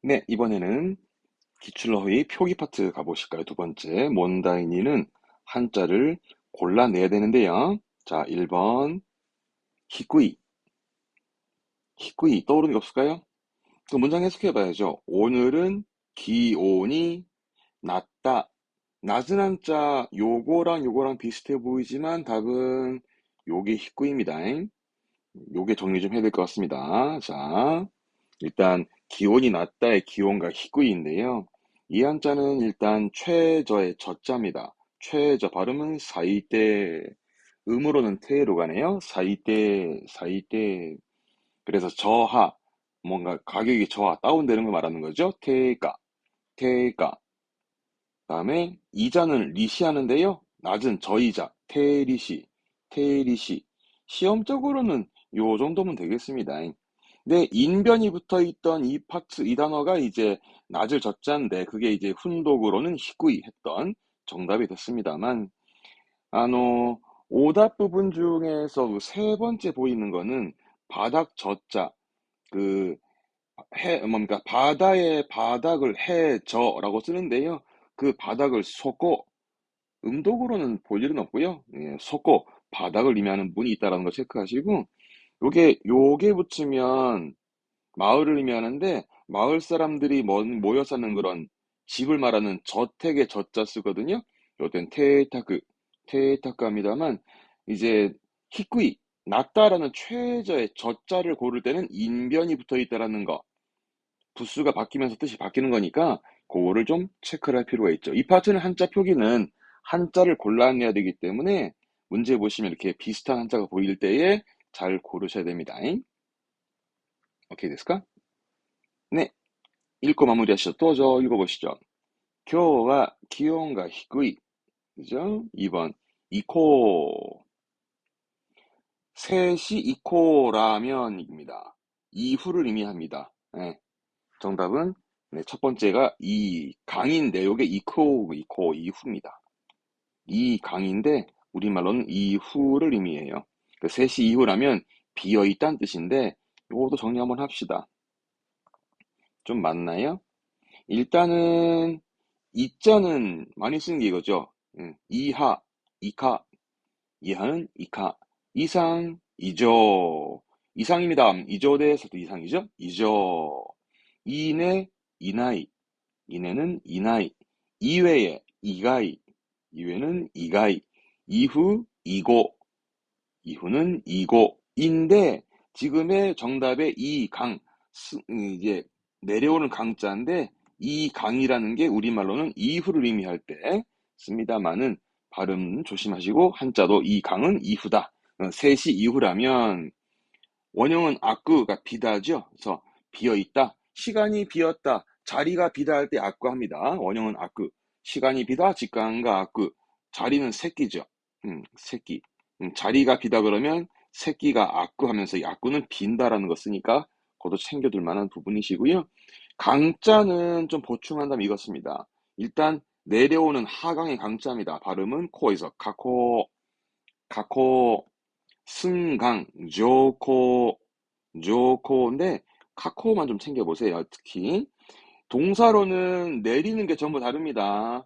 네, 이번에는 기출러의 표기 파트 가보실까요? 두 번째, 몬다이니는 한자를 골라내야 되는데요. 자, 1번, 히꾸이. 히꾸이, 떠오르는 게 없을까요? 그 문장 해석해 봐야죠. 오늘은 기온이 낮다. 낮은 한자, 요거랑 비슷해 보이지만 답은 요게 히꾸이입니다. 요게 정리 좀 해야 될 것 같습니다. 자, 일단 기온이 낮다의 기온과 히구이인데요. 이 한자는 일단 최저의 저자입니다. 최저 발음은 사이대, 음으로는 태로 가네요. 사이대. 그래서 저하, 뭔가 가격이 저하, 다운되는 걸 말하는 거죠. 태가. 다음에 이자는 리시 하는데요. 낮은 저이자, 테리시. 시험적으로는 요 정도면 되겠습니다. 근데 인변이 붙어 있던 이 파트, 이 단어가 이제 낮을 젖자인데 그게 이제 훈독으로는 히구이 했던 정답이 됐습니다만, 오답 부분 중에서 그 세 번째 보이는 거는 바닥 젖자, 그 뭡니까? 바다의 바닥을 해저라고 쓰는데요. 그 바닥을 솟고, 음독으로는 볼 일은 없고요. 예, 솟고 바닥을 의미하는 문이 있다라는 거 체크하시고, 요게 붙이면 마을을 의미하는데, 마을 사람들이 모여 사는 그런 집을 말하는 저택의 저자 쓰거든요. 요땐 테타크합니다만, 이제 히쿠이, 낮다라는 최저의 저자를 고를 때는 인변이 붙어 있다라는 거, 부수가 바뀌면서 뜻이 바뀌는 거니까 그거를 좀 체크를 할 필요가 있죠. 이 파트는 한자 표기는 한자를 골라내야 되기 때문에 문제 보시면 이렇게 비슷한 한자가 보일 때에 잘 고르셔야 됩니다. 오케이 됐을까? 네, 읽고 마무리하시죠. 또 읽어보시죠. 今日は 기온가 히구이. 그죠? 2번 이코. 셋이 이코라면입니다. 이후를 의미합니다. 네, 정답은 네, 첫 번째가 이 강인데 요게 이코 이후입니다. 이 강인데 우리말로는 이후를 의미해요. 그 셋이 이후라면 비어 있다는 뜻인데 요것도 정리 한번 합시다. 좀 맞나요? 일단은 이자는 많이 쓰는 게 이거죠. 이하, 이카, 이하는 이카, 이상, 이조, 이상입니다. 이조 대해서도 이상이죠. 이조, 이내, 이나이, 이내는 이나이, 이외에, 이가이, 이외는 이가이, 이후, 이고, 이후는 이고인데 지금의 정답의 이 강, 이제 내려오는 강자인데 이 강이라는 게 우리말로는 이후를 의미할 때 씁니다만은 발음 조심하시고 한자도 이 강은 이후다. 셋이 이후라면 원형은 악구가 비다죠. 그래서 비어 있다. 시간이 비었다. 자리가 비다 할 때 악구 합니다. 원형은 악구. 시간이 비다 직관과 악구. 자리는 새끼죠. 새끼. 자리가 비다 그러면 새끼가 악구 하면서 이 악구는 빈다라는 거 쓰니까 그것도 챙겨둘 만한 부분이시고요. 강자는 좀 보충한다면 이렇습니다. 일단 내려오는 하강의 강자입니다. 발음은 코에서 가코, 승강, 조코인데 카코만 좀 챙겨보세요. 특히 동사로는 내리는 게 전부 다릅니다.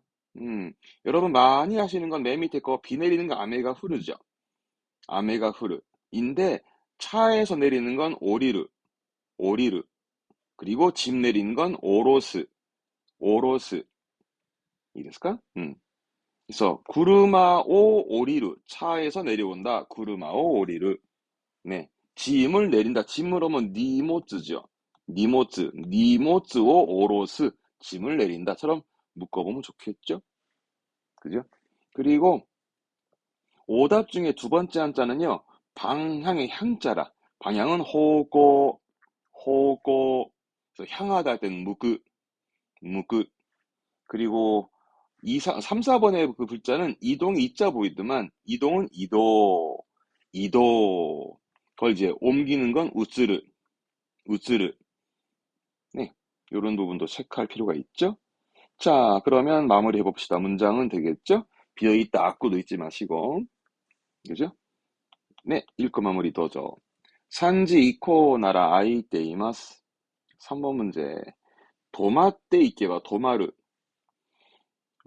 여러분 많이 하시는 건 맨 밑에 거 비 내리는 거 아메가 후르죠. 아메가 후르인데 차에서 내리는 건 오리르. 그리고 집 내리는 건 오로스. 이랬을까? 그래서 구르마오 오리르 차에서 내려온다. 구르마오 오리르. 네. 짐을 내린다. 짐을 하면 니모츠죠. 니모츠오 오로스. 짐을 내린다처럼 묶어보면 좋겠죠? 그죠? 그리고 오답 중에 두 번째 한자는요. 방향의 향자라. 방향은 호고. 그래서 향하다 할 때는 무그. 그리고 3, 4번의 그 글자는 이동이 이자 보이더만 이동은 이도. 그걸 이제 옮기는 건 우츠르. 네. 요런 부분도 체크할 필요가 있죠. 자, 그러면 마무리 해봅시다. 문장은 되겠죠? 비어있다, 악구도 잊지 마시고. 그죠? 네. 읽고 마무리 도죠. 산지 이코 나라 아이테 이마스. 3번 문제. 도마떼 이케바 도마르.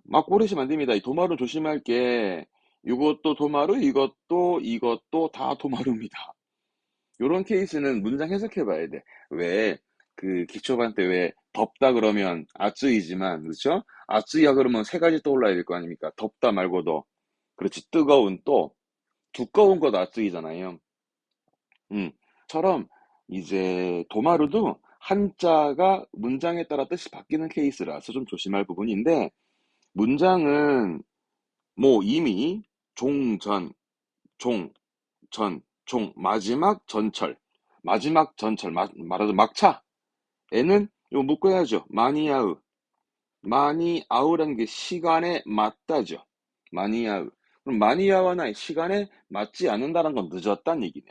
막 고르시면 안 됩니다. 이 도마르 조심할 게 이것도 도마르, 이것도 다 도마르입니다. 요런 케이스는 문장 해석해 봐야 돼. 왜, 그 기초반 때 왜 덥다 그러면 아쯔이지만, 그렇죠? 아쯔이야 그러면 세 가지 떠올라야 될 거 아닙니까? 덥다 말고도. 그렇지. 뜨거운 또, 두꺼운 것도 아쯔이잖아요. 음, 처럼 이제 도마르도 한자가 문장에 따라 뜻이 바뀌는 케이스라서 좀 조심할 부분인데, 문장은 뭐 이미 종전, 종, 전, 종, 마지막 전철, 말하자면 막차, 에는 이거 묶어야죠. 마니아우. 마니아우라는 게 시간에 맞다죠. 마니아우. 그럼 마니아와나 시간에 맞지 않는다는 건 늦었다는 얘기네.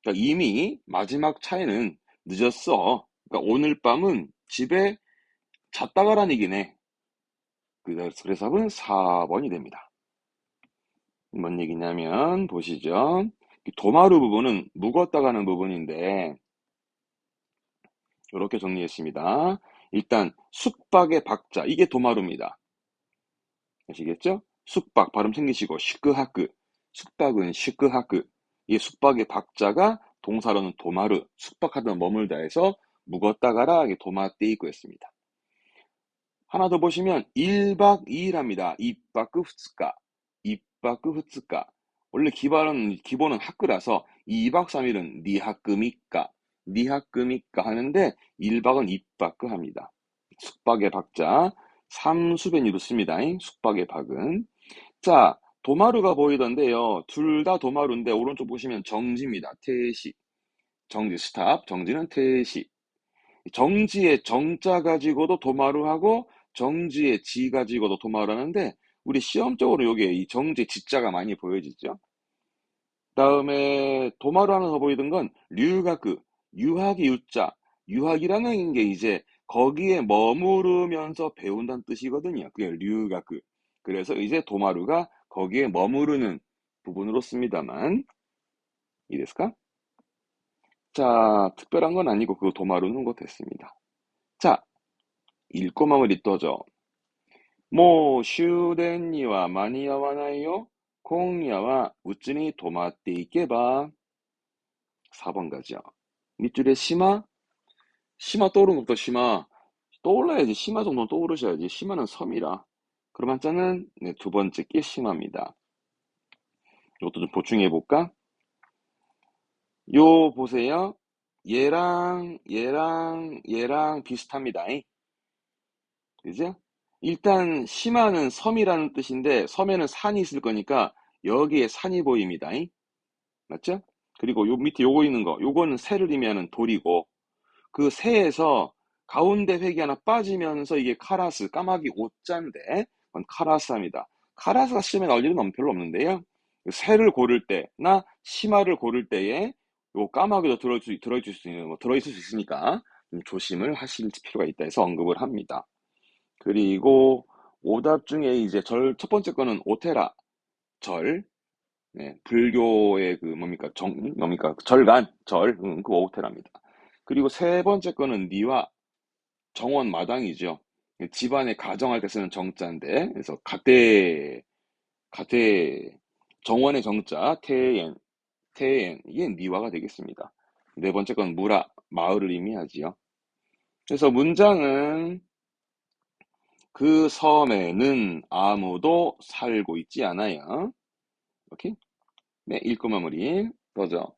그러니까 이미 마지막 차에는 늦었어. 그러니까 오늘 밤은 집에 잤다 가라는 얘기네. 그래서 답은 4번이 됩니다. 뭔 얘기냐면 보시죠. 도마루 부분은 묵었다 가는 부분인데 이렇게 정리했습니다. 일단 숙박의 박자 이게 도마루입니다. 아시겠죠? 숙박 발음 챙기시고 시크하크 숙박은 시크하크 이 숙박의 박자가 동사로는 도마루 숙박하다 머물다 해서 묵었다 가라 이게 도마떼이고였습니다. 하나 더 보시면 1박 2일 합니다. 2박 후츠까 2박 후츠까 원래 기본은 하크라서 2박 3일은 니하크미까 하는데 1박은 2박 합니다. 숙박의 박자 삼수변이로 씁니다. 숙박의 박은 자 도마루가 보이던데요. 둘 다 도마루인데 오른쪽 보시면 정지입니다. 태시 정지 스탑 정지는 태시 정지의 정자 가지고도 도마루하고 정지의 지 가지고도 도마루하는데 우리 시험적으로 요게 이 정지 지자가 많이 보여지죠. 다음에 도마루 하나 더 보이던 건 류가그 유학이 유자 유학이라는 게 이제 거기에 머무르면서 배운다는 뜻이거든요. 그게 류가그 그래서 이제 도마루가 거기에 머무르는 부분으로 씁니다만 이ですか? 자 특별한 건 아니고 그 도마루는 거 됐습니다. 자 읽고 마무리 떠죠. もう終電には間に合わないよ。今夜はうちに泊まっていけば 4번 가죠. 밑줄에 심화? 심화 떠오르는 것도 심화. 떠올라야지. 심화 정도는 떠오르셔야지. 심화는 섬이라. 그럼 한자는 네, 두 번째 게 심화입니다. 이것도 좀 보충해 볼까? 요 보세요. 얘랑 비슷합니다. 그죠? 일단 심화는 섬이라는 뜻인데 섬에는 산이 있을 거니까 여기에 산이 보입니다. 맞죠? 그리고 요 밑에 요거 있는 거 요거는 새를 의미하는 돌이고 그 새에서 가운데 획이 하나 빠지면서 이게 카라스 까마귀 오자인데 그건 카라스입니다. 카라스가 시험에 나올 일은 별로 없는데요. 새를 고를 때나 심화를 고를 때에 요 까마귀도 들어있을 수 있는 들어있을 수 있으니까 좀 조심을 하실 필요가 있다 해서 언급을 합니다. 그리고 오답 중에 이제 첫 번째 거는 오테라, 절, 네, 불교의 그 뭡니까, 그 오테라입니다. 그리고 세 번째 거는 니와, 정원 마당이죠. 집안에 가정할 때 쓰는 정자인데, 그래서 가대, 정원의 정자, 태엔, 이게 니와가 되겠습니다. 네 번째 건 무라, 마을을 의미하지요. 그래서 문장은 그 섬에는 아무도 살고 있지 않아요. 오케이? 네, 읽고 마무리. 또죠.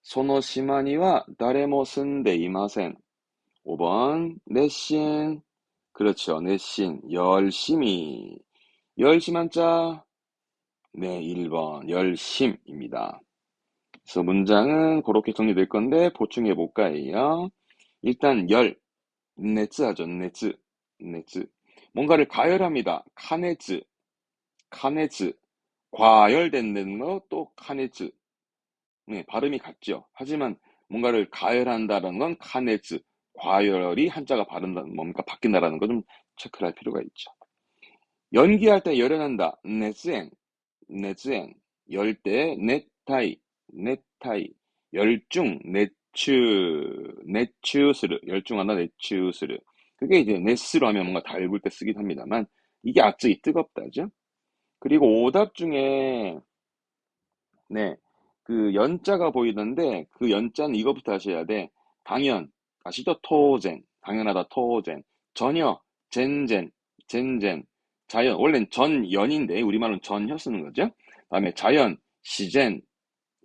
その島には誰も住んでいません. 5번. 내신. 그렇죠. 내신. 열심히. 열심한 자. 네, 1번. 열심입니다. 그래서 문장은 그렇게 정리될 건데 보충해 볼까요? 일단 네츠 하죠. 네츠. 네츠. 뭔가를 가열합니다. 카네츠. 과열된다는 거 또 카네츠. 네, 발음이 같죠. 하지만 뭔가를 가열한다는 건 카네츠. 과열이 한자가 뭔가 바뀐다라는 거 좀 체크를 할 필요가 있죠. 연기할 때 열연한다. 네즈엔. 열 때 네타이. 열중, 네추스르. 열중한다, 네추스르. 그게 이제 네스로 하면 뭔가 달굴 때 쓰긴 합니다만, 이게 아쯔이 뜨겁다죠. 그리고 오답 중에, 네, 그 연자가 보이던데, 그 연자는 이거부터 하셔야 돼. 당연, 아시죠? 토젠, 당연하다, 토젠. 전혀, 젠젠, 젠젠. 자연, 원래는 전연인데, 우리말로는 전혀 쓰는 거죠. 다음에 자연, 시젠,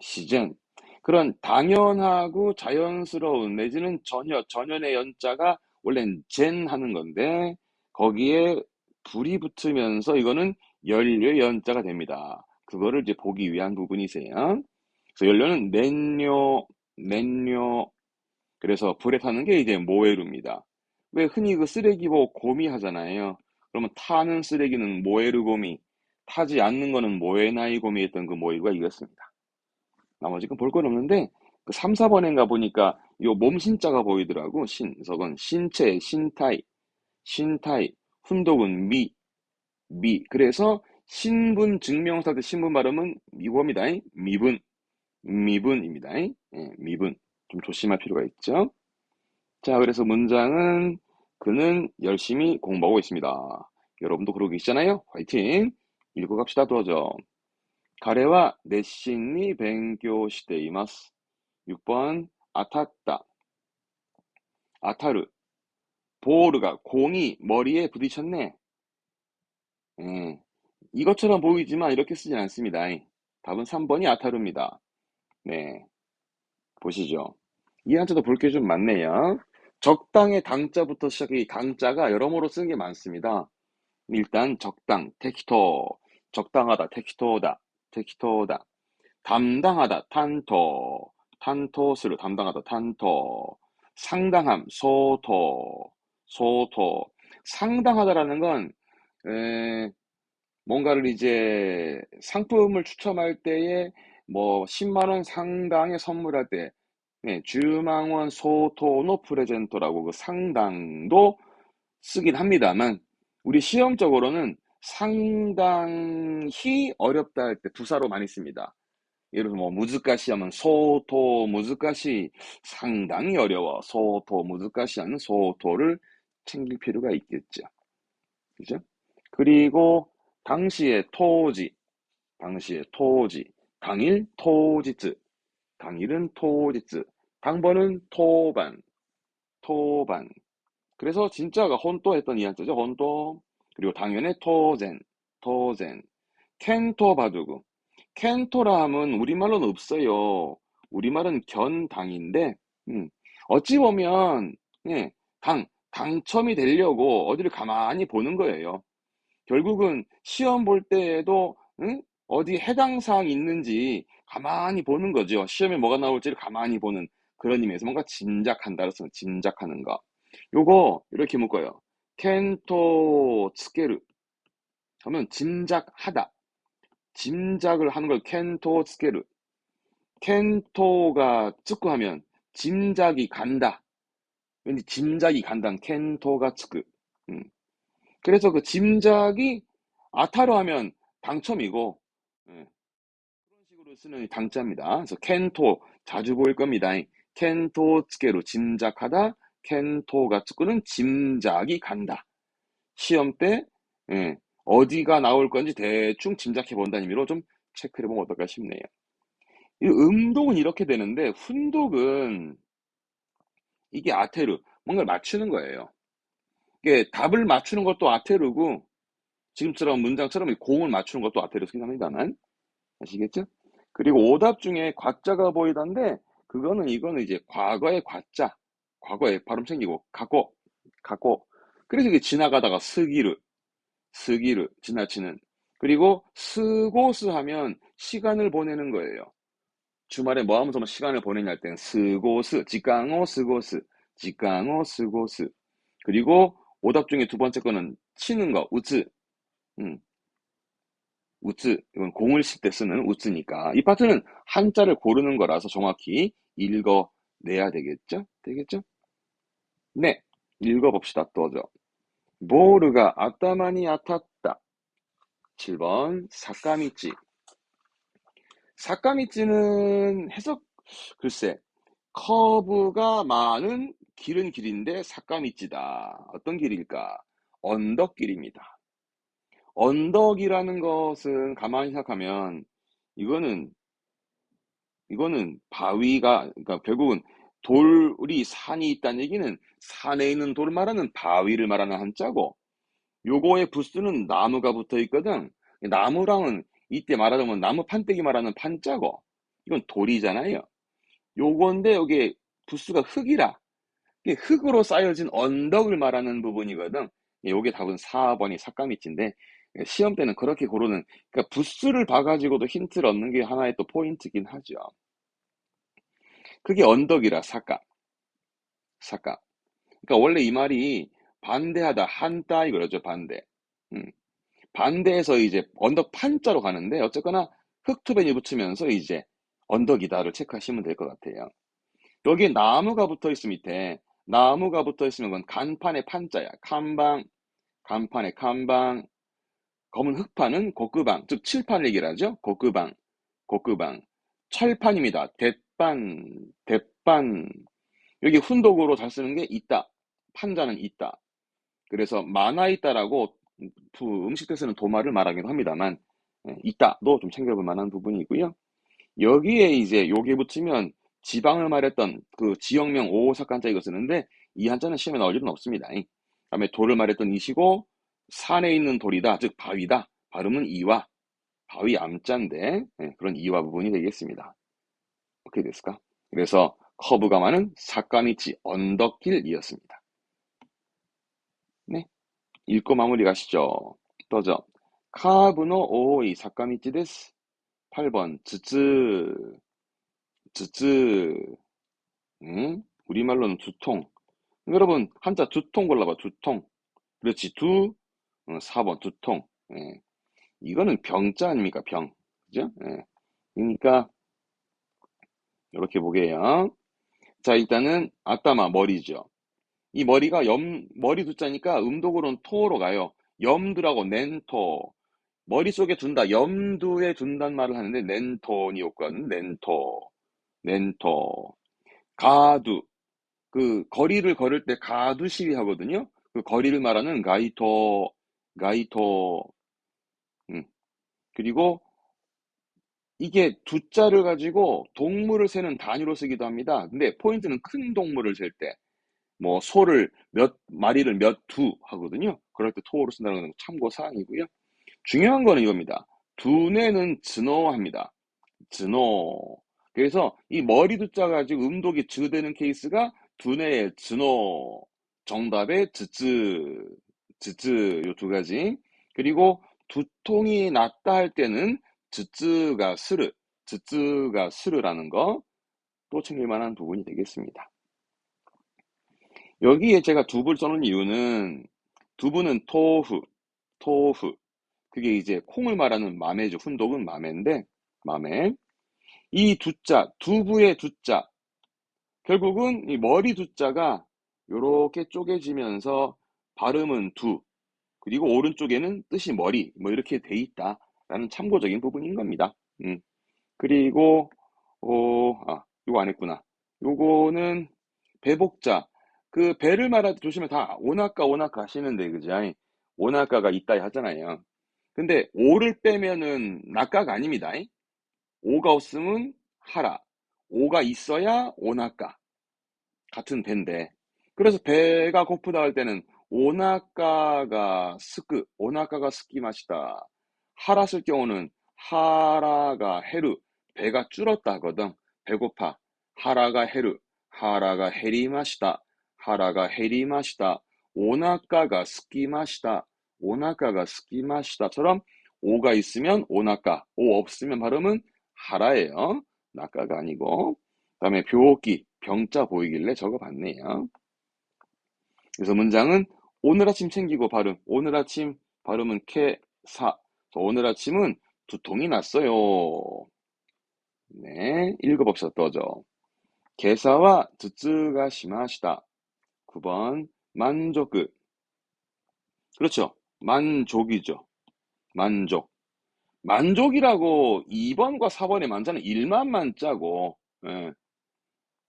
시젠. 그런 당연하고 자연스러운, 내지는 전혀, 전연의 연자가 원래는 젠 하는 건데, 거기에 불이 붙으면서 이거는 연료의 연자가 됩니다. 그거를 이제 보기 위한 부분이세요. 그래서 연료는燃료. 그래서 불에 타는 게 이제 모에루입니다. 왜 흔히 그 쓰레기 보고 고미 하잖아요. 그러면 타는 쓰레기는 모에루 고미, 타지 않는 거는 모에나이 고미 했던 그 모에루가 이겼습니다. 나머지 건 볼 건 없는데, 그 3, 4번인가 보니까 요 몸 신자가 보이더라고. 저건 신체, 신타이, 신타이, 훈독은 미. 그래서 신분 증명사 때 신분 발음은 이겁니다. 미분입니다. 예, 미분. 좀 조심할 필요가 있죠. 자, 그래서 문장은 그는 열심히 공부하고 있습니다. 여러분도 그러고 계시잖아요. 화이팅! 읽어갑시다, 도와줘. 가레와熱心に 勉強しています. 6번 아탔다, 아타르. 보르가 공이 머리에 부딪혔네. 예, 이것처럼 보이지만 이렇게 쓰진 않습니다. 답은 3번이 아타르입니다. 네, 보시죠. 이 한자도 볼 게 좀 많네요. 적당의 당자부터 시작해 강자가 여러모로 쓰는 게 많습니다. 일단 적당, 테키토. 적당하다, 테키토다, 테키토다. 담당하다, 탄토. 탄토스를 담당하다, 탄토. 상당함, 소토. 소토. 상당하다라는 건 뭔가를 이제 상품을 추첨할 때에 뭐 10만 원 상당의 선물할 때, 주망원 소토노 프레젠토라고 그 상당도 쓰긴 합니다만, 우리 시험적으로는 상당히 어렵다 할 때 부사로 많이 씁니다. 예를 들어서 뭐 무즈카시 하면 소토 무즈카시, 상당히 어려워. 소토 무즈카시 하는 소토를 챙길 필요가 있겠죠. 그죠? 그리고 당시의 토지, 당시의 토지, 당일 토지츠, 당일은 토지츠, 당번은 토반, 토반. 그래서 진짜가 혼또 했던 이 한자죠. 혼또. 그리고 당연의 토젠, 토젠. 켄토 바두구. 켄토라 함은 우리말로는 없어요. 우리말은 견당인데, 어찌 보면, 예, 당첨이 되려고 어디를 가만히 보는 거예요. 결국은 시험 볼 때에도, 어디 해당 사항이 있는지 가만히 보는 거죠. 시험에 뭐가 나올지를 가만히 보는 그런 의미에서 뭔가 짐작한다. 그래서 짐작하는 거. 요거 이렇게 묶어요. 켄토 츠케르 하면 짐작하다. 짐작을 하는 걸 켄토 츠케르. 켄토가 츠쿠 하면 짐작이 간다. 왠지 짐작이 간다는 켄토가 츠쿠. 음. 그래서 그 짐작이 아타로 하면 당첨이고, 그런 식으로 쓰는 당자입니다. 그래서 켄토 자주 보일 겁니다. 켄토 츠케로 짐작하다, 켄토가 츠쿠는 짐작이 간다. 시험 때, 예, 어디가 나올 건지 대충 짐작해 본다는 의미로 좀 체크해 보면 어떨까 싶네요. 이 음독은 이렇게 되는데, 훈독은 이게 아테르, 뭔가를 맞추는 거예요. 이게 답을 맞추는 것도 아테르고, 지금처럼 문장처럼 이 공을 맞추는 것도 아테르 쓰긴 합니다만, 아시겠죠? 그리고 오답 중에 과자가 보이던데, 이거는 이제 과거의 과자, 과거에 발음 생기고, 가고. 그래서 이게 지나가다가 스기르, 지나치는. 그리고 스고스 하면 시간을 보내는 거예요. 주말에 뭐 하면서 시간을 보내냐 할 때는 스고스, 직강어 스고스, 직강어 스고스. 그리고 오답 중에 두 번째 거는 치는 거, 우츠. 음, 우츠. 이건 공을 칠 때 쓰는 우츠니까. 이 파트는 한자를 고르는 거라서 정확히 읽어내야 되겠죠? 되겠죠? 네. 읽어봅시다. 또죠. 보르가 아타마니 아탔다. 7번 사카미치. 사카미치는 해석, 글쎄, 커브가 많은 길은 길인데 삭감이지다. 어떤 길일까? 언덕길입니다. 언덕이라는 것은 가만히 생각하면 이거는 바위가 그러니까 결국은 돌이 산이 있다는 얘기는 산에 있는 돌을 말하는 바위를 말하는 한자고 요거의 부수는 나무가 붙어 있거든. 나무랑은 이때 말하자면 나무 판때기 말하는 판자고 이건 돌이잖아요. 요건데 여기 부수가 흙이라 이게 흙으로 쌓여진 언덕을 말하는 부분이거든. 요게 답은 4번이 삭감이지인데 시험 때는 그렇게 고르는 그러니까 부수를 봐가지고도 힌트를 얻는 게 하나의 또 포인트긴 하죠. 그게 언덕이라 삭감. 삭감. 그러니까 원래 이 말이 반대하다 한따 이거죠 반대. 음. 반대해서 이제 언덕 판자로 가는데 어쨌거나 흙투ben이 붙으면서 이제 언덕이다를 체크하시면 될 것 같아요. 여기에 나무가 붙어 있음 밑에 나무가 붙어 있으면 그건 간판의 판자야. 칸방, 간판의 칸방, 검은 흙판은 곡구방, 즉 칠판 얘기를 하죠. 곡구방, 곡구방. 철판입니다. 대판, 대판. 여기 훈독으로 잘 쓰는 게 있다. 판자는 있다. 그래서 많아 있다라고 음식에서는 도마를 말하기도 합니다만 있다도 좀 챙겨볼 만한 부분이고요. 여기에 이제 요게 붙이면 지방을 말했던 그 지역명 오사간자 이거 쓰는데 이 한자는 시험에 나올 일은 없습니다. 다음에 돌을 말했던 이시고 산에 있는 돌이다 즉 바위다 발음은 이와 바위 암자인데 그런 이와 부분이 되겠습니다. 어떻게 됐을까? 그래서 커브가 많은 사카미치 언덕길이었습니다. 네, 읽고 마무리 가시죠. 또죠. 카브노 오이 사카미치 데스. 8번 쯔쯔 우리말로는 두통. 여러분 한자 두통 골라봐 두통. 그렇지 4번 두통. 예. 이거는 병자 아닙니까 병. 그죠? 예. 그러니까 이렇게 보게요. 자 일단은 아따마 머리죠. 이 머리가 머리 두자니까 음독으로는 토로 가요. 염두라고 낸토. 머릿속에 둔다. 염두에 둔단 말을 하는데 낸토니 효과는 낸토. 낸토. 가두. 그 거리를 걸을 때 가두 시위하거든요. 그 거리를 말하는 가이토. 가이토. 음. 그리고 이게 두자를 가지고 동물을 세는 단위로 쓰기도 합니다. 근데 포인트는 큰 동물을 셀 때. 뭐 소를 몇 마리를 몇 두 하거든요. 그럴 때 토로 쓴다는 건 참고 사항이고요. 중요한 거는 이겁니다. 두뇌는 진어합니다. 진어. 그래서 이 머리 두자 가지고 음독이 즈되는 케이스가 두뇌의 진어. 정답의 즈즈 요 두 가지. 그리고 두통이 낫다 할 때는 즈즈가 스르라는 거 또 챙길 만한 부분이 되겠습니다. 여기에 제가 두부를 써놓은 이유는 두부는 토후. 그게 이제 콩을 말하는 마매죠. 훈독은 마매인데 마매. 이 두자, 두부의 두자. 결국은 이 머리 두자가 요렇게 쪼개지면서 발음은 두. 그리고 오른쪽에는 뜻이 머리. 뭐 이렇게 돼 있다라는 참고적인 부분인 겁니다. 그리고 요거 안 했구나. 요거는 배복자. 그 배를 말할 때 조심해 다 오나까 하시는데 그죠? 오나까가 있다 하잖아요. 근데 오를 빼면은 낙가가 아닙니다. 오가 없으면 하라. 오가 있어야 오나까. 같은 배인데. 그래서 배가 고프다 할 때는 오나까가 스키 마시다. 하라 쓸 경우는 하라가 헤르, 배가 줄었다 하거든. 배고파. 하라가 헤리 마시다. 하라가 헤리 마시다. 오나까가 스키 마시다처럼 오가 있으면 오나까, 오 없으면 발음은 하라예요. 나까가 아니고. 그다음에 묘기, 병자 보이길래 적어봤네요. 그래서 문장은 오늘 아침 챙기고 발음. 오늘 아침 발음은 케사. 오늘 아침은 두통이 났어요. 네, 읽어봅시다. 또죠. 게사와 즈즈가 심하시다. 9번 만족. 그렇죠. 만족이죠. 만족. 만족이라고 2번과 4번의 만자는 1만 만자고 예.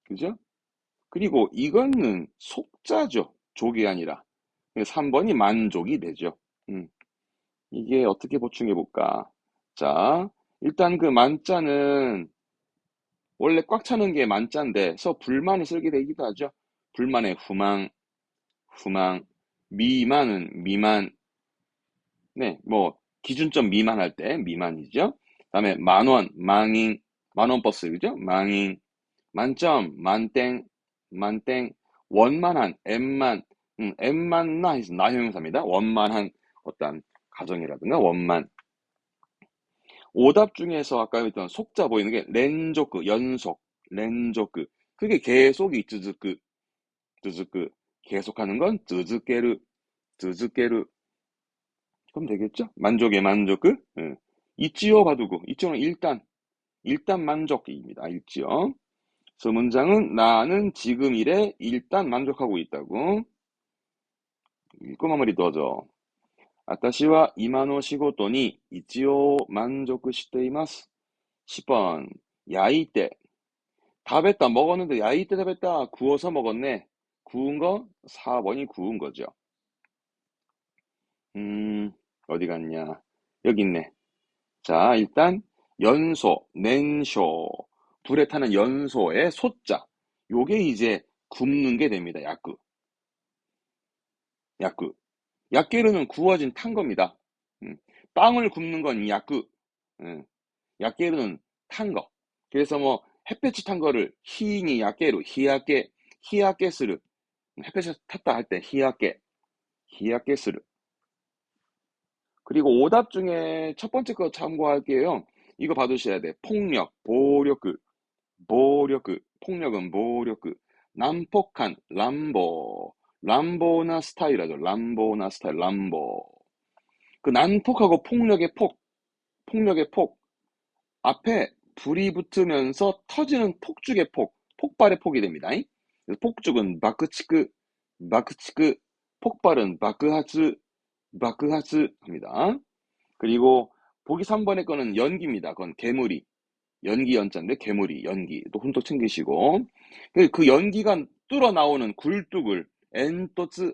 그죠? 그리고 이거는 속자죠. 족이 아니라. 3번이 만족이 되죠. 이게 어떻게 보충해 볼까? 자, 일단 그 만자는 원래 꽉 차는 게 만자인데, 서 불만을 쓰게 되기도 하죠. 불만의 후망, 후망, 미만은 미만, 네, 뭐, 기준점 미만할 때 미만이죠. 다음에 만원, 망인, 만원 버스, 그죠? 망인, 만점, 만땡, 만땡, 원만한, 엠만, 엠만나 해서 나형용사입니다. 원만한 어떤 가정이라든가 원만. 오답 중에서 아까 했던 속자 보이는 게 렌조크, 연속, 렌조크. 그게 계속이 쯔즈크, 쯔즈크. 계속하는 건 쯔즈케르, 쯔즈케르. 그럼 되겠죠? 만족의 만족그. 있지요 바두고. 있지요는 일단 만족입니다. 있지요. 그래서 문장은 나는 지금 일에 일단 만족하고 있다고. 읽고 마무리 넣어줘. 私は今の仕事に一応満足しています。10번焼いて 다 뱉다 먹었는데 야이때 다 뱉다 구워서 먹었네. 구운 거 4번이 구운 거죠. 어디 갔냐. 여기 있네. 자, 일단 연소, nen쇼 불에 타는 연소의 소자 요게 이제 굽는 게 됩니다. 야끄. 야끄. 야끼르는 구워진 탄 겁니다. 빵을 굽는 건 야끄. 야끼르는 탄 거. 그래서 뭐 햇볕이 탄 거를 히니 야끼르, 히야케스르. 햇볕이 탔다 할 때 히야케스르. 그리고 오답 중에 첫 번째 거 참고할게요. 이거 봐두셔야 돼. 폭력, 폭력은 보력, 난폭한, 람보나 스타일이죠. 람보나 스타일, 람보. 그 난폭하고 폭력의 폭. 앞에 불이 붙으면서 터지는 폭죽의 폭발의 폭이 됩니다. 그래서 폭죽은 마크치크, 폭발은 마크하츠 합니다. 그리고 보기 3번의 거는 연기입니다. 그건 개무리. 연기 연자인데 개무리, 연기. 또 훈톡 챙기시고. 그 연기가 뚫어 나오는 굴뚝을 엔토츠,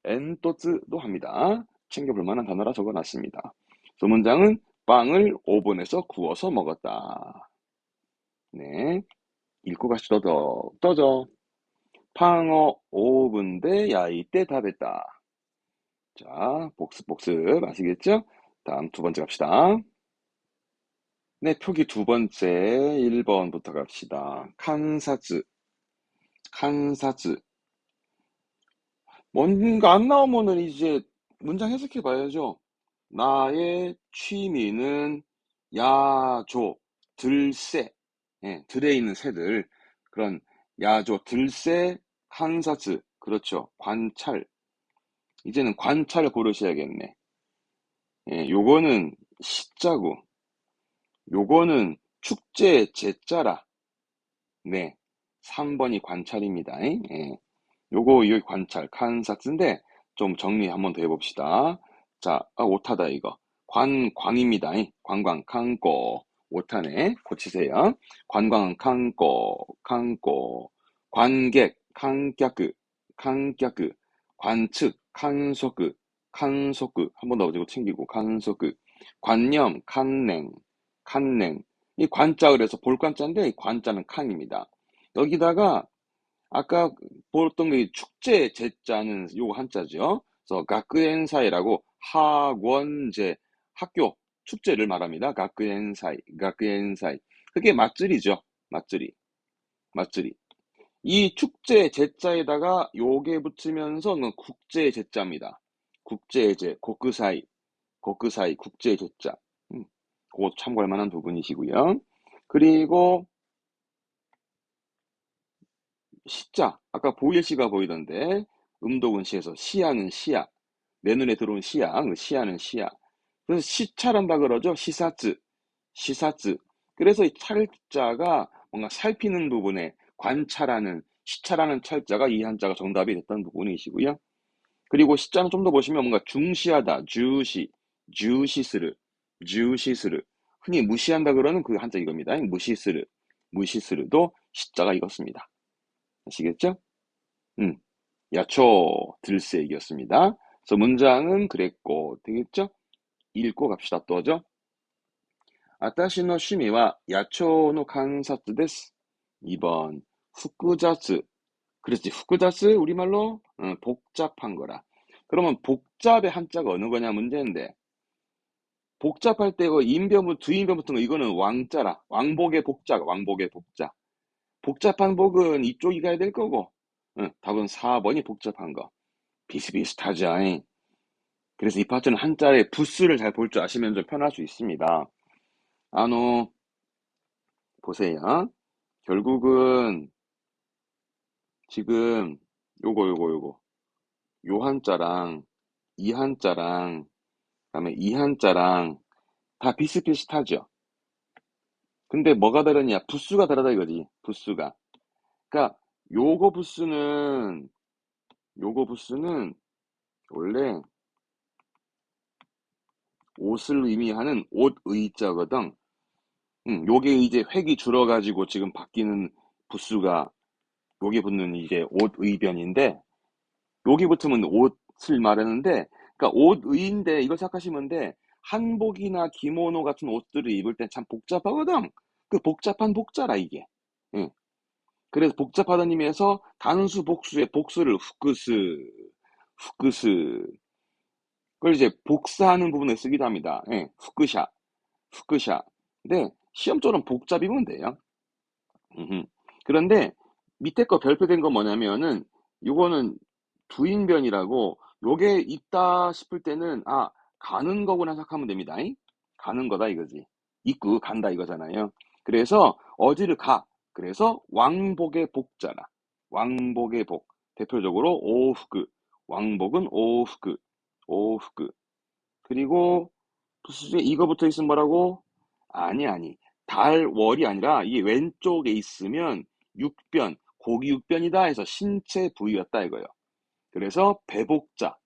엔토츠도 합니다. 챙겨볼 만한 단어라 적어놨습니다. 그 문장은 빵을 오븐에서 구워서 먹었다. 네. 읽고 가시죠. 떠져. 팡어 오븐 대 야이 때 답했다. 자, 복습 아시겠죠? 다음 두 번째 갑시다. 네, 표기 두 번째 1번부터 갑시다. 칸사츠. 뭔가 안 나오면은 이제 문장 해석해 봐야죠. 나의 취미는 야조, 들새, 들에 있는 새들. 그런 야조, 들새, 칸사츠. 그렇죠. 관찰. 이제는 관찰 고르셔야겠네. 요거는 시자고, 요거는 축제 제자라. 네. 3번이 관찰입니다. 요거, 이 관찰, 칸사츠인데, 좀 정리 한번 더 해봅시다. 자, 오타다, 이거. 광입니다. 관광, 칸고. 오타네. 고치세요. 관광, 칸고. 관객, 칸客, 관측, 칸소크. 한 번 더 어지고 챙기고, 칸소크. 관념, 칸냉. 이 관자 그래서 볼관자인데, 이 관자는 칸입니다. 여기다가, 아까 보던 게 축제 제자는 요거 한자죠. 그래서 가크엔사이라고 학원제 학교 축제를 말합니다. 가크엔사이. 그게 맞들이죠. 맞들이. 이 축제 제자에다가 요게 붙으면서 국제 제자입니다. 국제제, 고크사이 국제 제자. 그거 참고할 만한 부분이시고요. 그리고 시자, 아까 보일시가 보이던데, 음독은 시에서 시야는 시야, 내 눈에 들어온 시야, 그 시야는 시야. 그래서 시찰한다 그러죠. 시사츠. 그래서 이 찰자가 뭔가 살피는 부분에 관찰하는, 시찰하는 찰자가 이 한자가 정답이 됐던 부분이시고요. 그리고 시자는 좀 더 보시면 뭔가 중시하다, 주시스르. 흔히 무시한다 그러는 그 한자 이겁니다. 무시스르. 무시스르도 시자가 익었습니다. 아시겠죠? 야초 들새이겼습니다. 그래서 문장은 그랬고 되겠죠? 읽고 갑시다. 또죠. 아타시노 취미와 야초노 칸사츠 데스. 2번 후쿠자츠. 그렇지. 후쿠자츠 우리말로 복잡한 거라. 그러면 복잡의 한자가 어느 거냐 문제인데 복잡할 때 이거 인변부 두인변 붙은 거 이거는 왕자라. 왕복의 복자. 왕복의 복자. 복잡한 복은 이쪽이 가야 될 거고 답은 4번이 복잡한 거. 비슷비슷하죠. 그래서 이 파트는 한자의 부수를 잘 볼 줄 아시면 좀 편할 수 있습니다. 보세요. 결국은 지금 요거 요 한자랑 이 한자랑 그다음에 이 한자랑 다 비슷비슷하죠. 근데 뭐가 다르냐? 부수가 다르다 이거지. 부수가. 그러니까 요거 부수는 원래 옷을 의미하는 옷의자거든. 요게 이제 획이 줄어가지고 지금 바뀌는 부수가 요게 붙는 이제 옷의변인데 여기 붙으면 옷을 말하는데 그러니까 옷의인데 이걸 생각하시면 돼. 한복이나 기모노 같은 옷들을 입을 땐 참 복잡하거든. 그 복잡한 복자라 이게. 예. 그래서 복잡하다는 의미에서 단수 복수의 복수를 후크스 그걸 이제 복사하는 부분에 쓰기도 합니다. 예. 후크샤. 근데 시험적으로는 복잡이면 돼요. 그런데 밑에 거 별표된 거 뭐냐면은 요거는 두인변이라고 요게 있다 싶을 때는 가는 거구나 생각하면 됩니다. 가는 거다 이거지. 입구 간다 이거잖아요. 그래서 어디를 가. 그래서 왕복의 복자라. 왕복의 복. 대표적으로 오후크. 왕복은 오후크. 그리고 부수에 이거 붙어 있으면 뭐라고? 아니. 달월이 아니라 이게 왼쪽에 있으면 육변, 고기 육변이다 해서 신체 부위였다 이거예요. 그래서 배복자.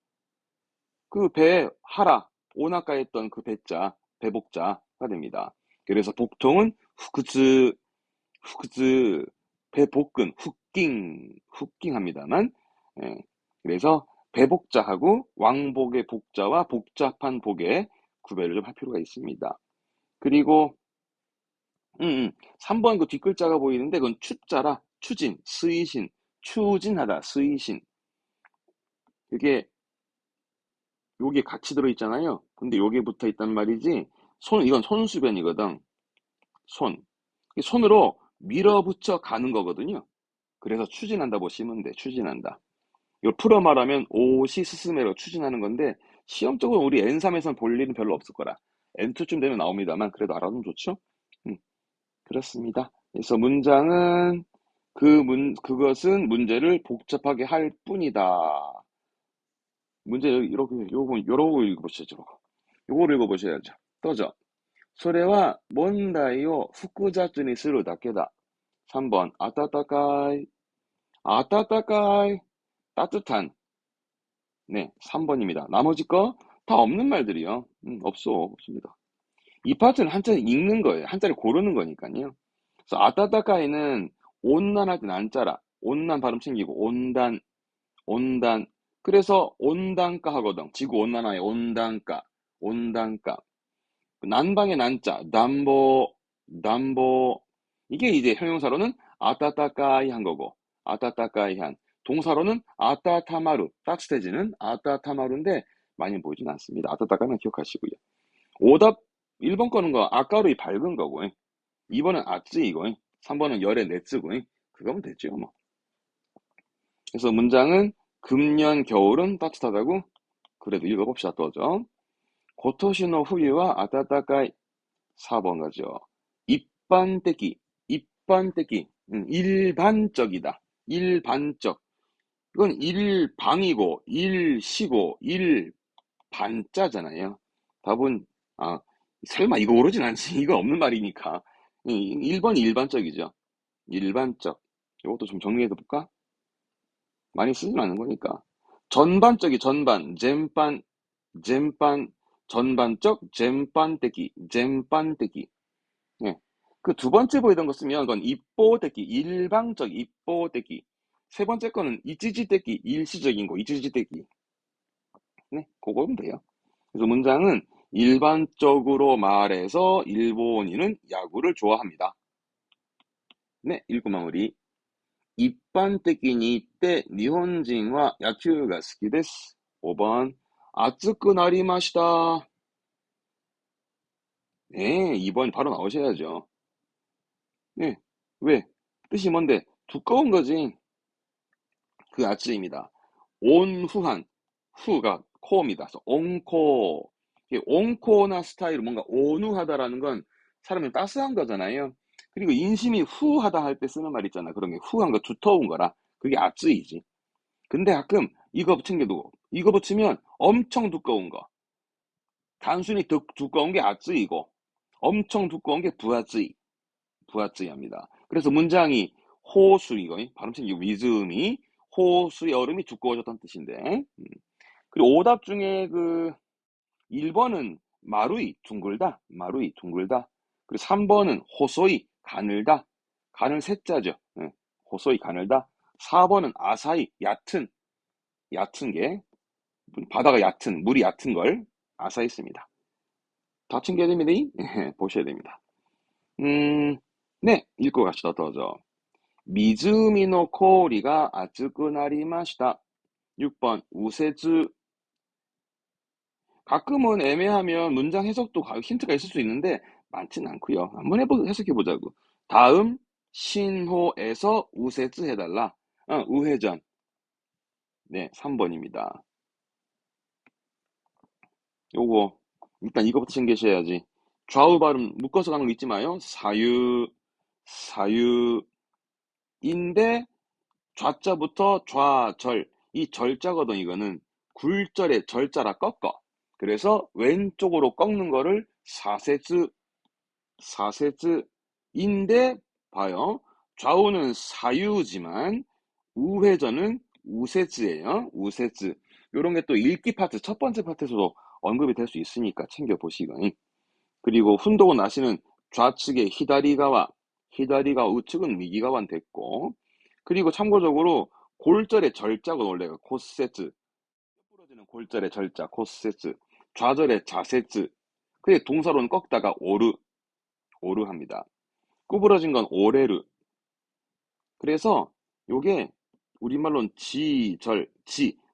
그 배, 하라, 오나까에 했던 그 배자, 배복자가 됩니다. 그래서 복통은 후크즈, 배복근, 후킹 합니다만, 예. 그래서 배복자하고 왕복의 복자와 복잡한 복의 구별을 좀 할 필요가 있습니다. 그리고 3번 그 뒷글자가 보이는데 그건 추자라. 추진, 스이신, 추진하다, 스이신. 요게 같이 들어있잖아요. 근데 요게 붙어 있단 말이지. 이건 손수변이거든. 손으로 밀어붙여 가는 거거든요. 그래서 추진한다 보시면 돼. 추진한다. 이걸 풀어 말하면 오시 스스메로 추진하는 건데 시험적으로 우리 N3에서는 볼 일은 별로 없을 거라. N2쯤 되면 나옵니다만 그래도 알아두면 좋죠? 그렇습니다. 그래서 문장은 그것은 문제를 복잡하게 할 뿐이다. 문제 요거 읽어보시죠. 요거를 읽어보셔야죠. 또죠. それは問題を複雑にするだけだ. 3번, 아따따까이, 따뜻한. 네, 3번입니다. 나머지 거 다 없는 말들이요. 없습니다. 이 파트는 한자를 읽는 거예요. 한자를 고르는 거니까요. 그래서 아따따까이는 온난할 땐 안자라. 온난 발음 챙기고, 온단. 그래서 온단가 하거든. 지구 온난화의 온단가. 난방의 난자, 담보. 이게 이제 형용사로는 아따따까이 한 거고, 아따따까이 한. 동사로는 아따타마루, 따뜻해지는 아따타마루인데 많이 보이진 않습니다. 아따따까이만 기억하시고요. 오답 1번 거는 거 아까로 밝은 거고, 2번은 아쯔이고, 3번은 열의 네츠고, 그거면 됐죠, 뭐. 그래서 문장은 금년 겨울은 따뜻하다고 그래도 읽어봅시다. 또죠. 고토시노 후유와 아따따까이 4번 가죠. 입반떼기 일반적이다. 일반적. 이건 일방이고 일시고 일반자잖아요. 답은 설마 이거 오르진 않지. 이거 없는 말이니까. 1번이 일반적이죠. 일반적. 이것도 좀 정리해 볼까? 많이 쓰진 않는 거니까. 전반적이 잼반, 전반적, 잼반떼기. 예. 그 두 번째 보이던 거 쓰면 그건 입보대기, 일방적 입보대기. 세 번째 거는 이치지대기, 일시적인 거, 이치지대기. 네, 그거면 돼요. 그래서 문장은 일반적으로 말해서 일본인은 야구를 좋아합니다. 네, 읽고 마무리. 一般的に言って 일본인은 야구가 好きです. 5번 暑くなりました. 네, 2번 바로 나오셔야죠. 네, 왜? 뜻이 뭔데? 두꺼운 거지. 그 아츠입니다. 온후한, 후가 코어입니다. 그래서 온코. 이게 온코나 스타일 뭔가 온후하다라는 건 사람이 따스한 거잖아요. 그리고 인심이 후하다 할 때 쓰는 말 있잖아. 그런 게 후한 거, 두터운 거라. 그게 아츠이지. 근데 가끔 이거 챙겨두고 이거 붙이면 엄청 두꺼운 거. 단순히 두꺼운 게 아츠이고 엄청 두꺼운 게 부하츠이합니다. 그래서 문장이 호수 이거 발음 챙기고 리즘이 호수의 얼음이 두꺼워졌다는 뜻인데. 그리고 오답 중에 그 1번은 마루이 둥글다, 마루이 둥글다. 그리고 3번은 호소이 가늘다, 가늘 세자죠. 네, 호소이 가늘다. 4번은 아사히 얕은 게 바다가 얕은 물이 얕은 걸 아사히 씁니다. 다 챙겨야 됩니다. 보셔야 됩니다. 네, 읽고 갑시다. 더죠. 미즈미노 코리가 아츠쿠 나리마시다. 6번 우세즈. 가끔은 애매하면 문장 해석도 힌트가 있을 수 있는데 많지는 않고요. 한번 해석해 보자고. 다음 신호에서 우세즈 해달라. 우회전. 네, 3번입니다. 요거 일단 이거부터 챙기셔야지. 좌우 발음 묶어서 가는 거 잊지 마요. 사유인데 좌자부터 좌절. 이 절자거든. 이거는 굴절의 절자라 꺾어. 그래서 왼쪽으로 꺾는 거를 사세즈인데 봐요. 좌우는 사유지만 우회전은 우세즈예요. 우세즈. 요런 게 또 읽기 파트 첫 번째 파트에서도 언급이 될 수 있으니까 챙겨보시고. 그리고 훈도고 나시는 좌측의 히다리가와 우측은 미기가와 됐고. 그리고 참고적으로 골절의 절자가 원래가 코세츠. 부러지는 골절의 절자 코세츠. 좌절의 자세츠. 그게 동사로는 꺾다가 오르합니다. 구부러진 건 오레르. 그래서 요게 우리말로는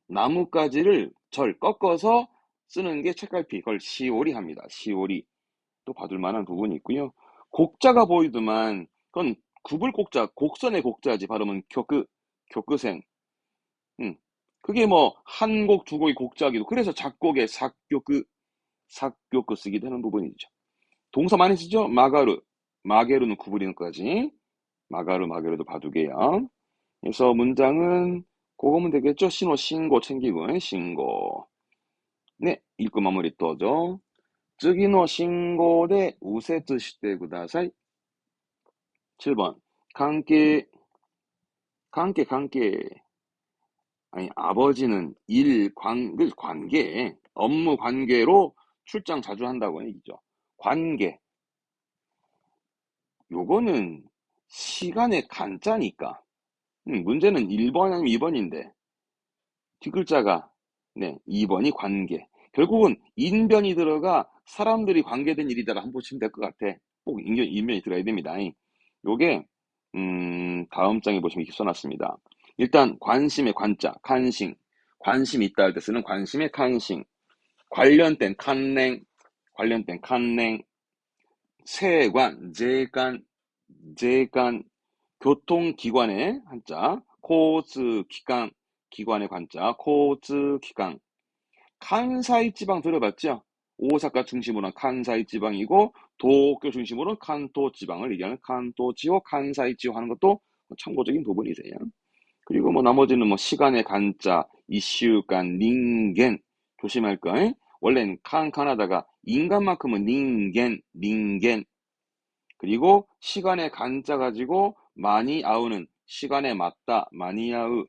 나뭇가지를 꺾어서 쓰는 게 책갈피. 그걸 시오리 합니다. 시오리. 또 봐둘 만한 부분이 있고요. 곡자가 보이더만 그건 구불곡자, 곡선의 곡자지. 발음은 교크생. 그게 뭐 한 곡, 두 곡이 곡자기도. 그래서 작곡의 삭교크 쓰기도 하는 부분이죠. 동사 많이 쓰죠? 마게루는 구부리는 거지. 마게루도 봐두게요. 그래서 문장은 그거면 되겠죠? 신고 챙기고, 신고. 네, 읽고 마무리 또죠. 次の信号で 右折して ください. 7번. 관계. 아니, 아버지는 관계, 업무 관계로 출장 자주 한다고 얘기죠. 관계. 요거는 시간의 간자니까. 문제는 1번 아니면 2번인데 뒷글자가 네 2번이 관계. 결국은 인변이 들어가 사람들이 관계된 일이다가 한번 보시면 될 것 같아. 꼭 인변이 들어야 됩니다. 요게 다음 장에 보시면 이렇게 써놨습니다. 일단 관심의 관자 관심. 관심이 있다 할 때 쓰는 관심의 관심. 관련된 칸냉. 세관 재관. 교통기관의 한자, 코츠기관, 기관의 관자, 코츠기관. 칸사이 지방 들어봤죠? 오사카 중심으로는 칸사이 지방이고 도쿄 중심으로는 칸토 지방을 얘기하는 칸토지오, 칸사이지오 하는 것도 참고적인 부분이세요. 그리고 뭐 나머지는 뭐 시간의 간자, 이슈간, 닌겐 조심할 거. 원래는 칸하다가 인간만큼은 닌겐. 그리고 시간의 간자 가지고 많이 아우는 시간에 맞다, 마니아우,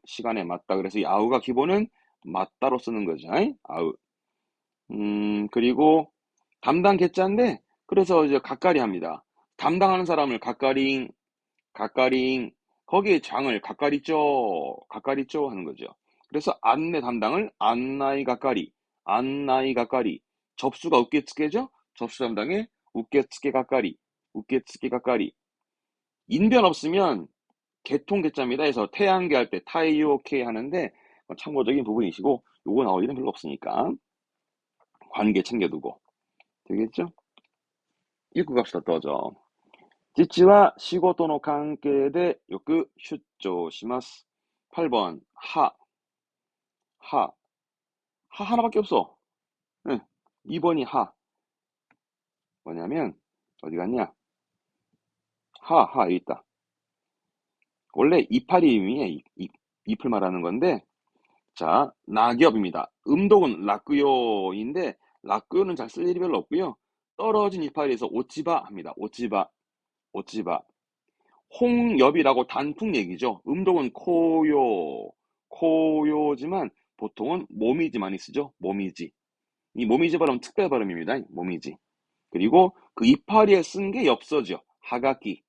시간에 맞다. 그래서 이 아우가 기본은 맞다로 쓰는 거죠. 아우. 그리고 담당 개자인데, 그래서 이제 가까리 합니다. 담당하는 사람을 가까링, 가까링, 거기에 장을 가까리죠 하는 거죠. 그래서 안내 담당을 안나이 가까리, 안나이 가까리, 접수가 우케츠케죠? 접수 담당에 우케츠케 가까리, 우케츠케 가까리. 인변 없으면 개통 개자입니다. 해서 태양계 할 때 타이오케 하는데 참고적인 부분이시고 요거 나올 일은 별로 없으니까 관계 챙겨두고 되겠죠? 읽고 갑시다. 떠죠. 父は仕事の関係でよく出張します. 8번 하, 하, 하 하나밖에 없어. 네. 2번이 하. 뭐냐면 어디 갔냐? 하 여기 있다. 원래 이파리임이 잎을 말하는 건데 자 낙엽입니다. 음독은 라꾸요인데 라꾸요는 잘 쓸 일이 별로 없고요. 떨어진 이파리에서 오치바 합니다. 오치바, 오치바. 홍엽이라고 단풍 얘기죠. 음독은 코요지만 보통은 모미지 많이 쓰죠. 모미지. 이 모미지 발음 특별 발음입니다. 모미지. 그리고 그 이파리에 쓴 게 엽서죠. 하가키,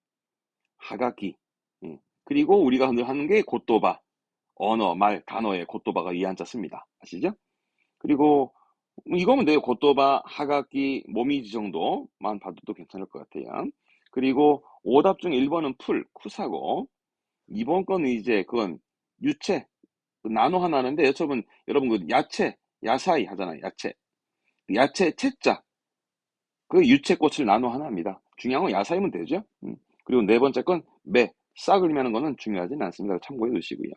하가키. 예. 그리고 우리가 늘 하는 게 고토바. 언어, 말, 단어에 고토바가 이 한자 씁니다. 아시죠? 그리고 이거면 돼요. 고토바, 하가키, 모미지 정도만 봐도 괜찮을 것 같아요. 그리고 오답 중 1번은 풀, 쿠사고 2번 거는 이제 그건 유채, 나노 하나는데 여러분 그 야채, 야사이 하잖아요. 야채. 야채 채자. 그 유채꽃을 나노 하나입니다. 중요한 건 야사이면 되죠. 그리고 네 번째 건 싹을 의미하는 거는 중요하지는 않습니다. 참고해 두시고요.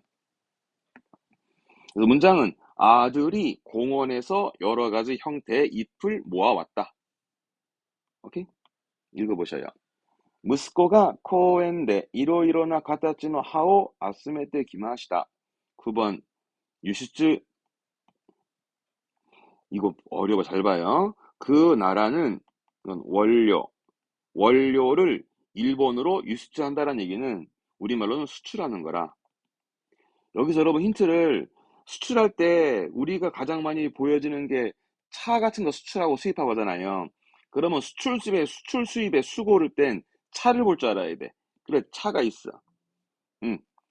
그래서 문장은 아들이 공원에서 여러 가지 형태의 잎을 모아왔다. 오케이? 읽어보셔요. 息子が 公園で いろいろな形の葉を集めてきました. 9번 유슈츠. 이거 어려워. 잘 봐요. 그 나라는 원료를 일본으로 유수한다는 얘기는 우리말로는 수출하는 거라. 여기서 여러분 힌트를 수출할 때 우리가 가장 많이 보여지는 게 차 같은 거 수출하고 수입하고 하잖아요. 그러면 수출 수입의 수고를 뺀 차를 볼 줄 알아야 돼. 그래, 차가 있어.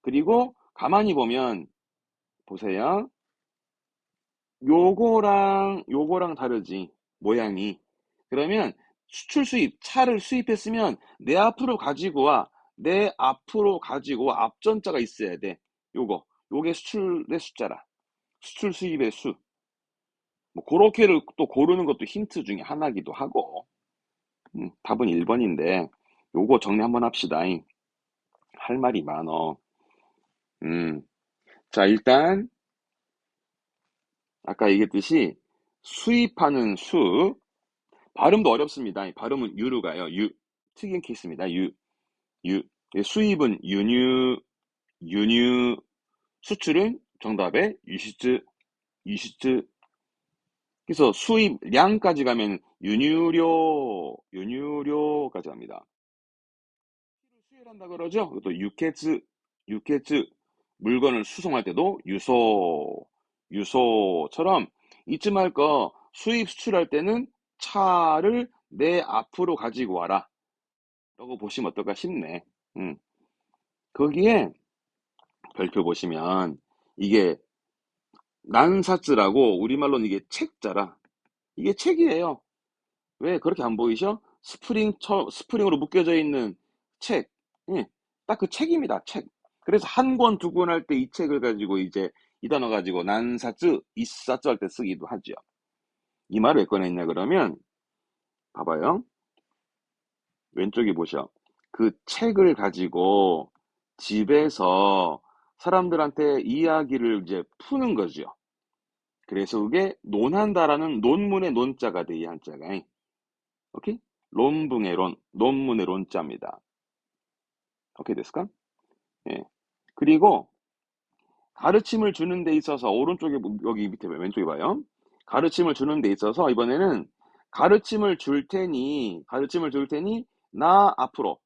그리고 가만히 보면 보세요. 요거랑 다르지. 모양이. 그러면 수출 수입, 차를 수입했으면 내 앞으로 가지고 와. 내 앞으로 가지고 와. 앞전자가 있어야 돼. 요게 수출의 숫자라. 수출 수입의 수. 뭐 그렇게를 또 고르는 것도 힌트 중에 하나기도 하고. 답은 1번인데 요거 정리 한번 합시다. 할 말이 많어. 자, 일단 아까 얘기했듯이 수입하는 수 발음도 어렵습니다. 발음은 유로 가요. 특이한 케이스입니다. 유. 수입은 유뉴, 수출은 정답에 유시츠. 그래서 수입량까지 가면 유뉴료까지 갑니다. 수혈한다 그러죠? 또 유케츠, 물건을 수송할 때도 유소처럼 잊지 말 거 수입 수출할 때는 차를 내 앞으로 가지고 와라 라고 보시면 어떨까 싶네. 거기에 별표 보시면 이게 난사츠라고 우리말로는 이게 책자라. 이게 책이에요. 왜 그렇게 안 보이셔? 스프링으로 묶여져 있는 책. 예, 딱 그 책입니다. 책. 그래서 한 권, 두 권 할 때 이 책을 가지고 이제 이 단어 가지고 난사츠, 이사츠 할 때 쓰기도 하죠. 이 말을 왜 꺼냈냐 그러면 봐봐요. 왼쪽에 보셔. 그 책을 가지고 집에서 사람들한테 이야기를 이제 푸는 거죠. 그래서 그게 논한다라는 논문의 논자가 돼, 이 한자가. 오케이? 논문의 논자입니다. 오케이 됐을까? 예. 그리고 가르침을 주는 데 있어서 오른쪽에 여기 밑에 왼쪽에 봐요. 가르침을 주는 데 있어서 이번에는 가르침을 줄 테니 나 앞으로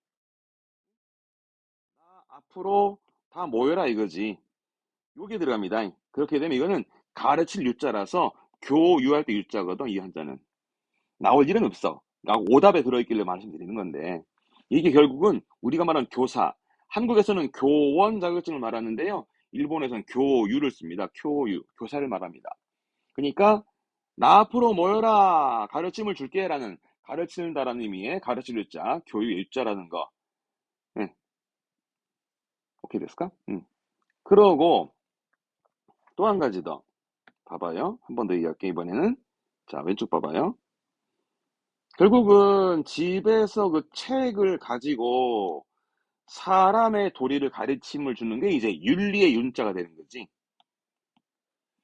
다 모여라 이거지. 요게 들어갑니다. 그렇게 되면 이거는 가르칠 유자라서 교유할 때 유자거든. 이 한자는 나올 일은 없어. 오답에 들어있길래 말씀드리는 건데 이게 결국은 우리가 말하는 교사, 한국에서는 교원 자격증을 말하는데요. 일본에서는 교유를 씁니다. 교유, 교사를 말합니다. 그러니까 나 앞으로 모여라 가르침을 줄게라는 가르치는다라는 의미의 가르칠 유자, 교유 일자라는 거. 네, 오케이 됐을까? 그러고 또 한 가지 더 봐봐요. 한 번 더 얘기할게 이번에는. 자, 왼쪽 봐봐요. 결국은 집에서 그 책을 가지고 사람의 도리를 가르침을 주는 게 이제 윤리의 윤자가 되는 거지.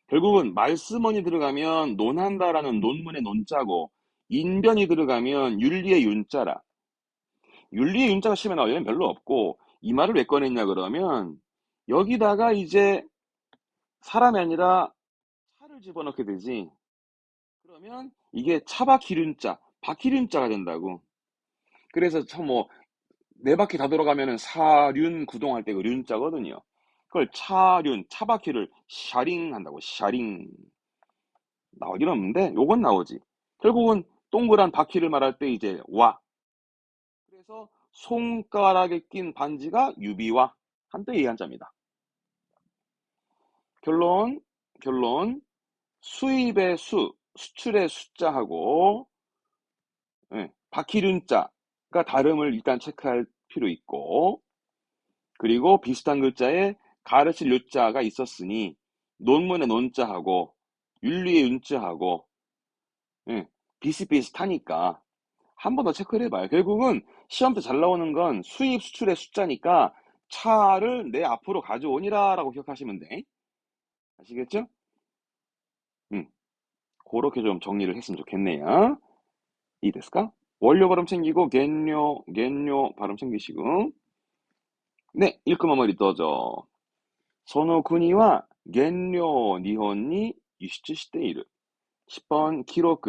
결국은 말씀원이 들어가면 논한다라는 논문의 논자고 인변이 들어가면 윤리의 윤자라. 윤리의 윤자가 시험에 나오려면 별로 없고 이 말을 왜 꺼냈냐 그러면 여기다가 이제 사람이 아니라 차를 집어넣게 되지. 그러면 이게 차박기륜자, 박기륜자가 된다고. 그래서 뭐 네 바퀴 다 돌아가면은 사륜 구동할 때 그 륜자거든요. 그걸 차륜, 차바퀴를 샤링 한다고. 샤링. 나오긴 없는데 요건 나오지. 결국은 동그란 바퀴를 말할 때 이제 와. 그래서 손가락에 낀 반지가 유비와 한때 이 한자입니다. 결론 수입의 수, 수출의 숫자하고 바퀴륜자가 다름을 일단 체크할 필요 있고 그리고 비슷한 글자에 가르칠 요자가 있었으니 논문의 논자하고 윤리의 윤자하고 비슷비슷하니까 한 번 더 체크를 해봐요. 결국은 시험 때 잘 나오는 건 수입 수출의 숫자니까 차를 내 앞으로 가져오니라 라고 기억하시면 돼. 아시겠죠? 그렇게 좀 정리를 했으면 좋겠네요. 이 됐을까? 원료 발음 챙기고 겐뇨 발음 챙기시고 네, 1코守り どうぞ. その国は減量日本に輸出している. 10번 기록.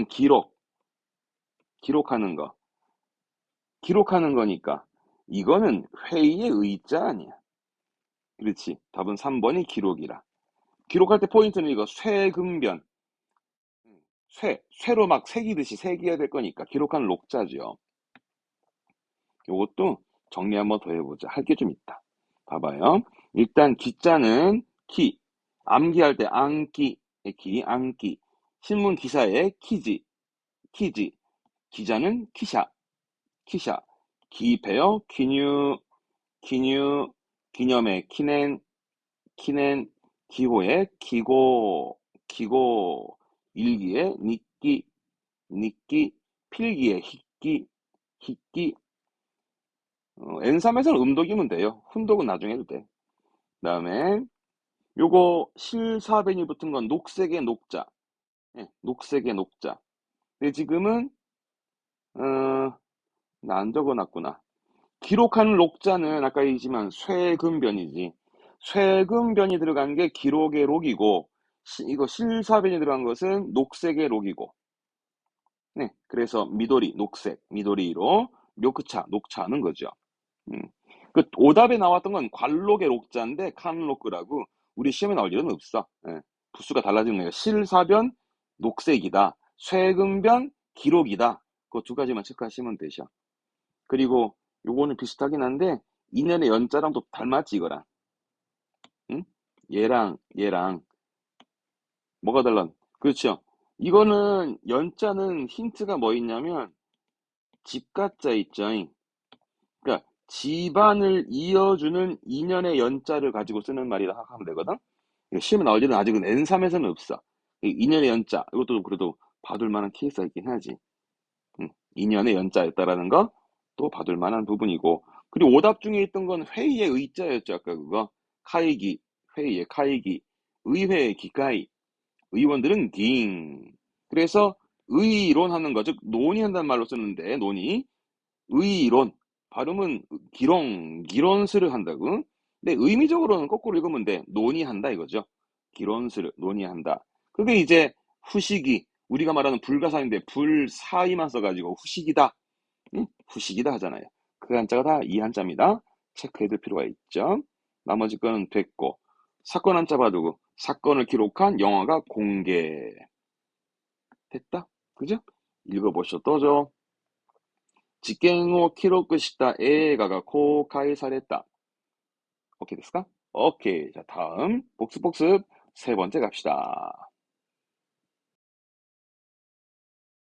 기록. 기록하는 거. 기록하는 거니까 이거는 회의의 의자 아니야. 그렇지. 답은 3번이 기록이라. 기록할 때 포인트는 이거 쇠금변. 쇠로 막 새기듯이 새겨야 될 거니까 기록하는 녹자죠. 요것도 정리 한번 더 해보자. 할 게 좀 있다. 봐봐요. 일단 기자는 키. 암기할 때 암기. 기, 암기. 신문 기사의 키지. 키지. 기자는 키샤. 키샤. 기배요. 기뉴. 기뉴. 기념의 키넨. 키넨. 기호의 기고. 기고. 일기의 니끼. 니끼. 필기의 히끼. 히끼. N3에서는 음독이면 돼요. 훈독은 나중에 해도 돼. 그 다음에 요거 실사변이 붙은 건 녹색의 녹자. 녹색의 녹자. 근데 지금은 나 안 적어놨구나. 기록하는 녹자는 아까 얘기지만 쇠금변이지. 쇠금변이 들어간 게 기록의 록이고 이거 실사변이 들어간 것은 녹색의 록이고. 네, 그래서 미도리, 녹색, 미도리로 료크차, 녹차하는 거죠. 음. 그 오답에 나왔던 건 관록의 록자인데 칸록그라고 우리 시험에 나올 일은 없어. 부수가 달라지는 거예요. 실사변 녹색이다. 쇠금변 기록이다. 그 두 가지만 체크하시면 되죠. 그리고 요거는 비슷하긴 한데 인연의 연자랑 또 닮았지 이거랑. 응? 얘랑 뭐가 달라? 그렇죠. 이거는 연자는 힌트가 뭐 있냐면 집가자 있죠. 그러니까 집안을 이어주는 인연의 연자를 가지고 쓰는 말이라 생각하면 되거든. 시험에 나올 일은 아직은 N3에서는 없어. 인연의 연자 이것도 그래도 봐둘 만한 케이스가 있긴 하지. 인연의 연자였다라는 거 또 봐둘 만한 부분이고 그리고 오답 중에 있던 건 회의의 의자였죠. 아까 그거 카이기 회의의 카이기 의회의 기카이 의원들은 깅 그래서 의론하는 거 즉 논의한다는 말로 쓰는데 논의 의론 발음은 기론스를 한다고. 근데 의미적으로는 거꾸로 읽으면 돼. 논의한다 이거죠. 기론스를 논의한다. 그게 이제 후식이 우리가 말하는 불가사인데 불사이만 써가지고 후식이다. 응? 후식이다 하잖아요. 그 한자가 다 이 한자입니다. 체크해둘 필요가 있죠. 나머지 거는 됐고 사건 한자 봐두고 사건을 기록한 영화가 공개 됐다. 그죠? 읽어보셔 또죠. 事件を記録した映画が公開された. 오케이 ですか? 오케이. 자, 다음. 복습. 세 번째 갑시다.